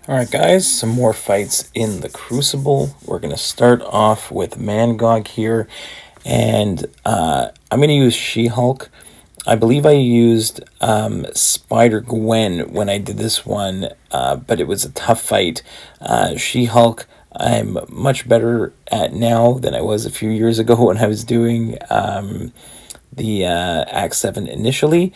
Alright guys, some more fights in the Crucible. We're going to start off with Mangog here, and I'm going to use She-Hulk. I believe I used Spider-Gwen when I did this one, but it was a tough fight. She-Hulk, I'm much better at now than I was a few years ago when I was doing the Act 7 initially.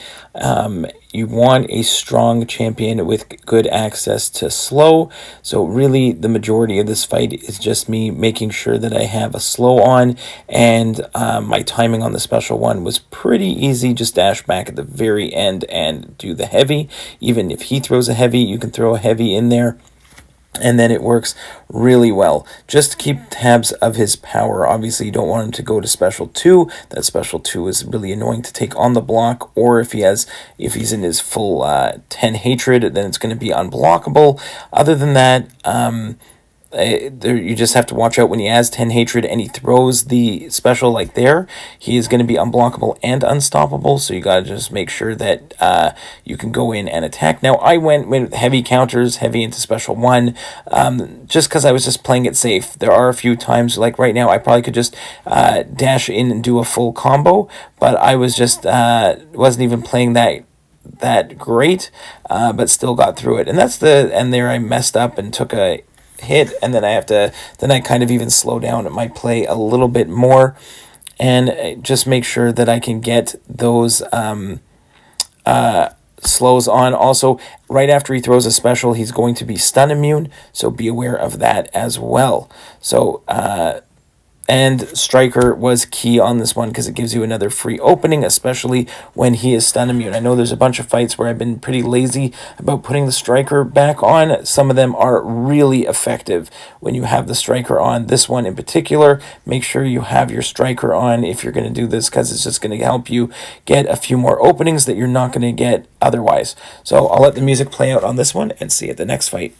You want a strong champion with good access to slow. So really the majority of this fight is just me making sure that I have a slow on, and my timing on the special one was pretty easy. Just dash back at the very end and do the heavy. Even if he throws a heavy, you can throw a heavy in there, and then it works really well. Just keep tabs of his power. Obviously, you don't want him to go to special 2. That special 2 is really annoying to take on the block, or if he's in his full 10 hatred, then it's going to be unblockable. Other than that, you just have to watch out when he has 10 hatred and he throws the special like there. He is going to be unblockable and unstoppable, so you got to just make sure that you can go in and attack. Now, I went with heavy counters, heavy into special 1, just because I was just playing it safe. There are a few times, like right now, I probably could just dash in and do a full combo, but I was just wasn't even playing that great, but still got through it. And there I messed up and took a hit, and then I kind of even slow down my play a little bit more, and just make sure that I can get those slows on. Also, right after he throws a special, he's going to be stun immune, so be aware of that as well. So and Striker was key on this one because it gives you another free opening, especially when he is stun immune. I know there's a bunch of fights where I've been pretty lazy about putting the Striker back on. Some of them are really effective when you have the Striker on. This one in particular, make sure you have your Striker on if you're going to do this, because it's just going to help you get a few more openings that you're not going to get otherwise. So I'll let the music play out on this one and see you at the next fight.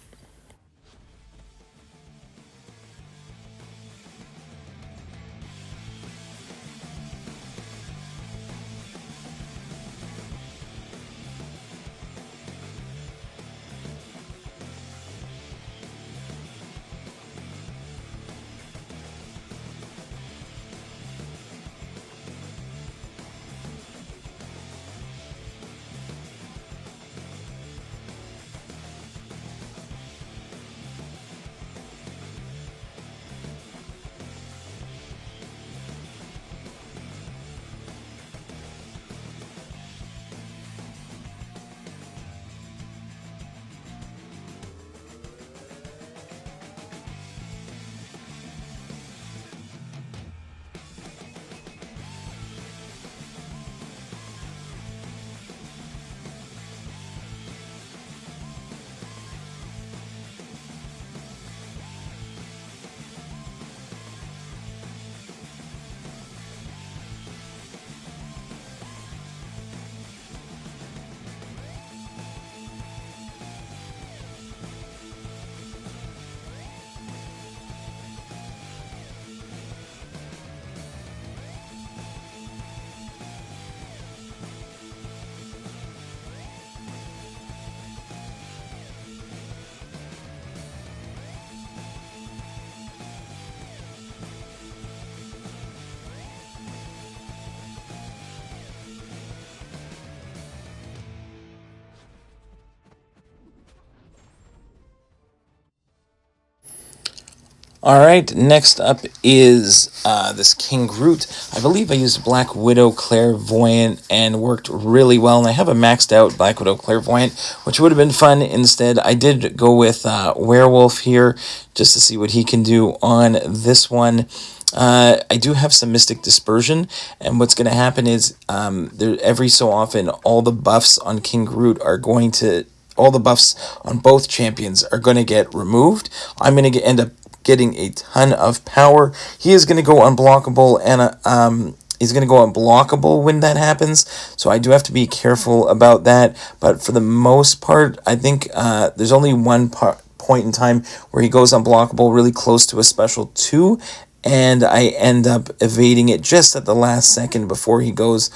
All right, next up is this King Groot. I believe I used Black Widow Clairvoyant and worked really well. And I have a maxed out Black Widow Clairvoyant, which would have been fun. Instead, I did go with Werewolf here just to see what he can do on this one. I do have some Mystic Dispersion, and what's going to happen is every so often all the buffs on King Groot are going to... All the buffs on both champions are going to get removed. I'm going to end up getting a ton of power. He is going to go unblockable, and he's going to go unblockable when that happens. So I do have to be careful about that. But for the most part, I think there's only one point in time where he goes unblockable really close to a special 2, and I end up evading it just at the last second before he goes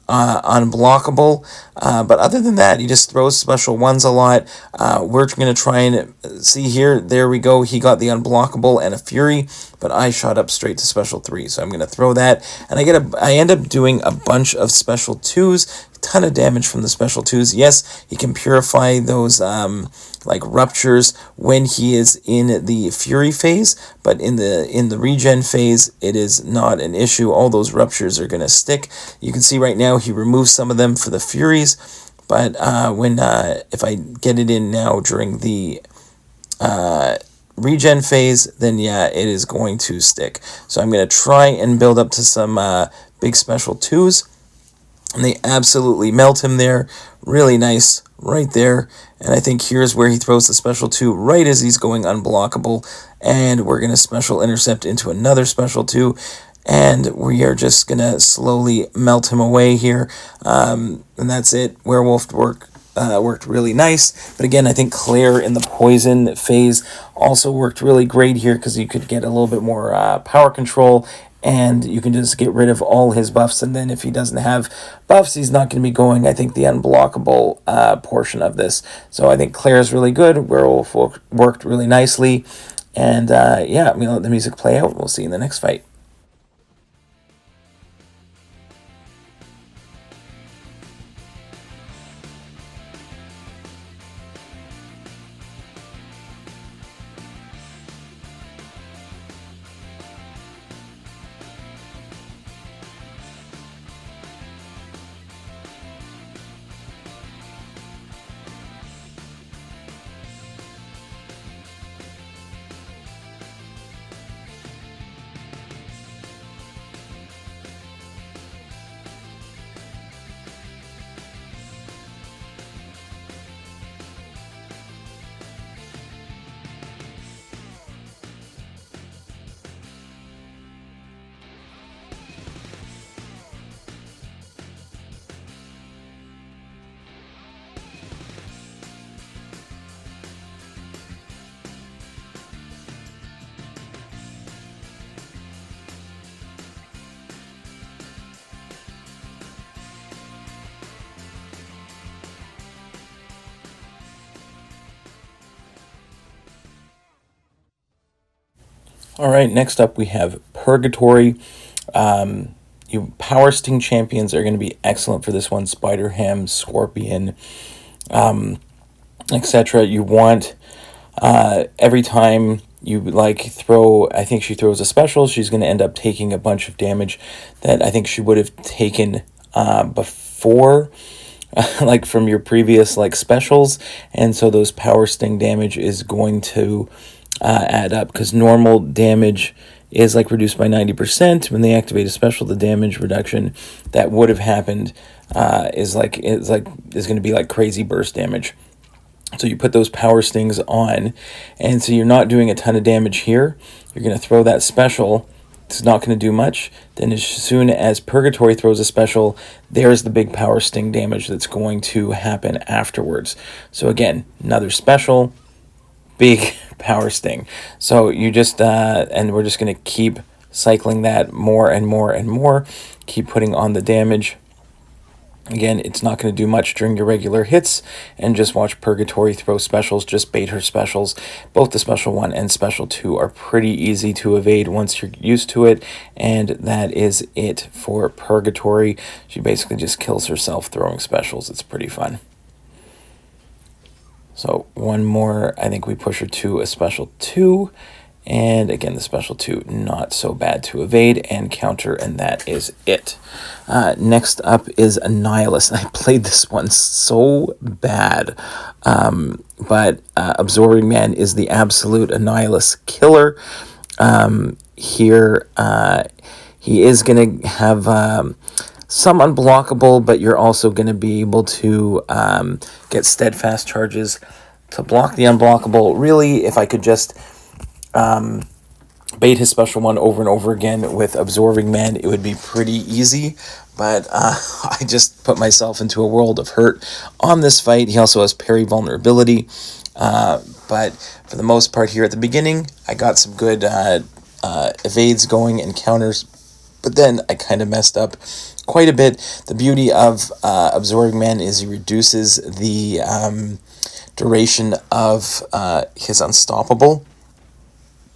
unblockable. But other than that, he just throws special ones a lot. We're going to try and see here. There we go. He got the unblockable and a fury, but I shot up straight to special 3. So I'm going to throw that. And I end up doing a bunch of special 2s. Ton of damage from the special 2s. Yes, he can purify those like ruptures when he is in the fury phase, but in the regen phase, it is not an issue. All those ruptures are going to stick. You can see right now he removes some of them for the furies, but if I get it in now during the regen phase, then yeah, it is going to stick. So I'm going to try and build up to some big special 2s. And they absolutely melt him there. Really nice right there. And I think here's where he throws the special 2 right as he's going unblockable. And we're going to special intercept into another special 2. And we are just going to slowly melt him away here. And that's it. Werewolf worked really nice. But again, I think Claire in the poison phase also worked really great here because you could get a little bit more power control. And you can just get rid of all his buffs. And then if he doesn't have buffs, he's not going to be going, I think, the unblockable portion of this. So I think Claire's really good. Werewolf worked really nicely. And yeah, I'm going to let the music play out. We'll see you in the next fight. All right, next up we have Purgatory. You Power Sting champions are going to be excellent for this one. Spider Ham, Scorpion, etc. You want every time you throw, I think she throws a special, she's going to end up taking a bunch of damage that I think she would have taken before. Like from your previous specials, and so those power sting damage is going to add up because normal damage is reduced by 90%. When they activate a special, the damage reduction that would have happened is going to be crazy burst damage. So you put those power stings on, and so you're not doing a ton of damage here. You're going to throw that special. It's not going to do much. Then as soon as Purgatory throws a special, there's the big power sting damage that's going to happen afterwards. So again, another special, big power sting. So you just, and we're just going to keep cycling that more and more and more. Keep putting on the damage. Again, it's not going to do much during your regular hits, and just watch Purgatory throw specials. Just bait her specials. Both the special 1 and special 2 are pretty easy to evade once you're used to it, and that is it for Purgatory. She basically just kills herself throwing specials. It's pretty fun. So one more, I think we push her to a special 2. And again, the special 2, not so bad to evade and counter, and that is it. Next up is Annihilus. I played this one so bad, but Absorbing Man is the absolute Annihilus killer. Here, he is going to have some unblockable, but you're also going to be able to get steadfast charges to block the unblockable. Really, if I could just bait his special 1 over and over again with Absorbing Man, it would be pretty easy, but I just put myself into a world of hurt on this fight. He also has parry vulnerability, but for the most part here at the beginning, I got some good evades going and counters, but then I kind of messed up quite a bit. The beauty of Absorbing Man is he reduces the duration of his Unstoppable.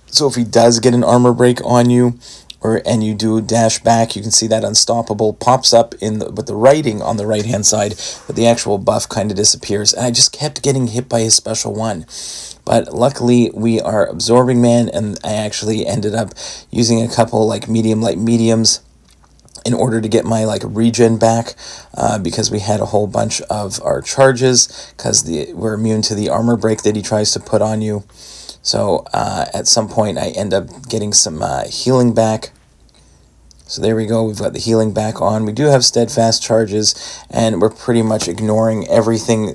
So if he does get an armor break on you, and you do dash back, you can see that Unstoppable pops up with the writing on the right hand side, but the actual buff kind of disappears. And I just kept getting hit by his special one. But luckily we are Absorbing Man, and I actually ended up using a couple like medium light mediums in order to get my like regen back, because we had a whole bunch of our charges, because we're immune to the armor break that he tries to put on you. So at some point I end up getting some healing back. So there we go, we've got the healing back on. We do have steadfast charges, and we're pretty much ignoring everything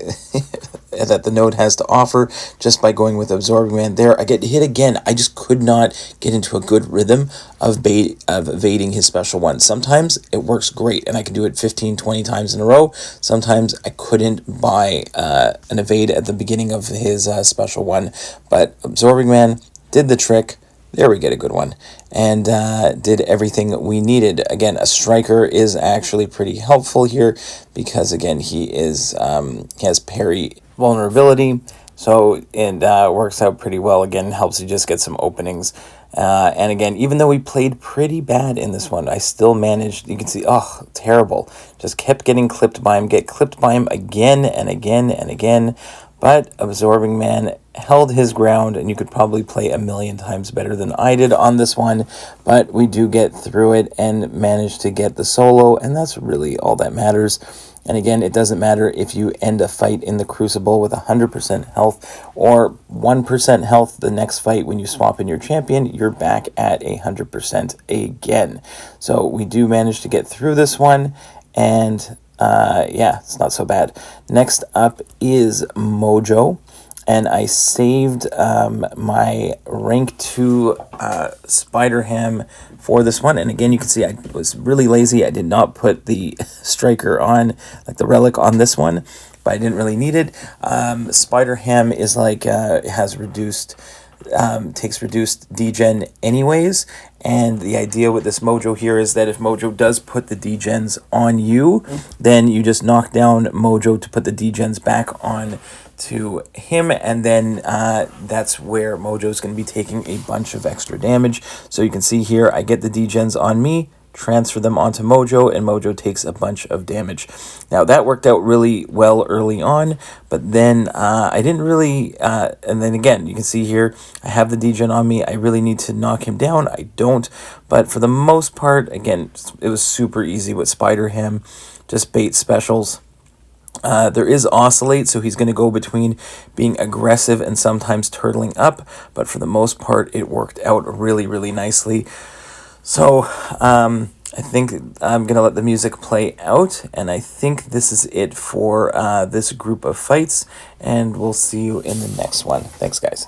that the node has to offer just by going with Absorbing Man. There, I get hit again. I just could not get into a good rhythm of evading his special one. Sometimes it works great, and I can do it 15, 20 times in a row. Sometimes I couldn't buy an evade at the beginning of his special one, but Absorbing Man did the trick. There we get a good one, and did everything we needed. Again, a striker is actually pretty helpful here, because again he has parry vulnerability, so it works out pretty well. Again, helps you just get some openings. And again, even though we played pretty bad in this one, I still managed. You can see, oh, terrible. Just kept getting clipped by him, get clipped by him again and again and again. But Absorbing Man held his ground, and you could probably play a million times better than I did on this one. But we do get through it and manage to get the solo, and that's really all that matters. And again, it doesn't matter if you end a fight in the Crucible with 100% health or 1% health the next fight. When you swap in your champion, you're back at 100% again. So we do manage to get through this one, and yeah, it's not so bad. Next up is Mojo, and I saved my rank 2 Spider-Ham for this one. And again, you can see I was really lazy. I did not put the striker on, like the relic on this one, but I didn't really need it. Spider-Ham is like, has reduced, takes reduced degen anyways. And the idea with this Mojo here is that if Mojo does put the degens on you, then you just knock down Mojo to put the degens back on to him, and then that's where Mojo's going to be taking a bunch of extra damage. So you can see here, I get the degens on me, transfer them onto Mojo, and Mojo takes a bunch of damage. Now that worked out really well early on, but then I didn't really, and then again, you can see here, I have the degen on me. I really need to knock him down. I don't, but for the most part, again, it was super easy with Spider-Ham, just bait specials. There is Oscillate, so he's going to go between being aggressive and sometimes turtling up, but for the most part, it worked out really, really nicely. So, I think I'm going to let the music play out, and I think this is it for this group of fights, and we'll see you in the next one. Thanks, guys.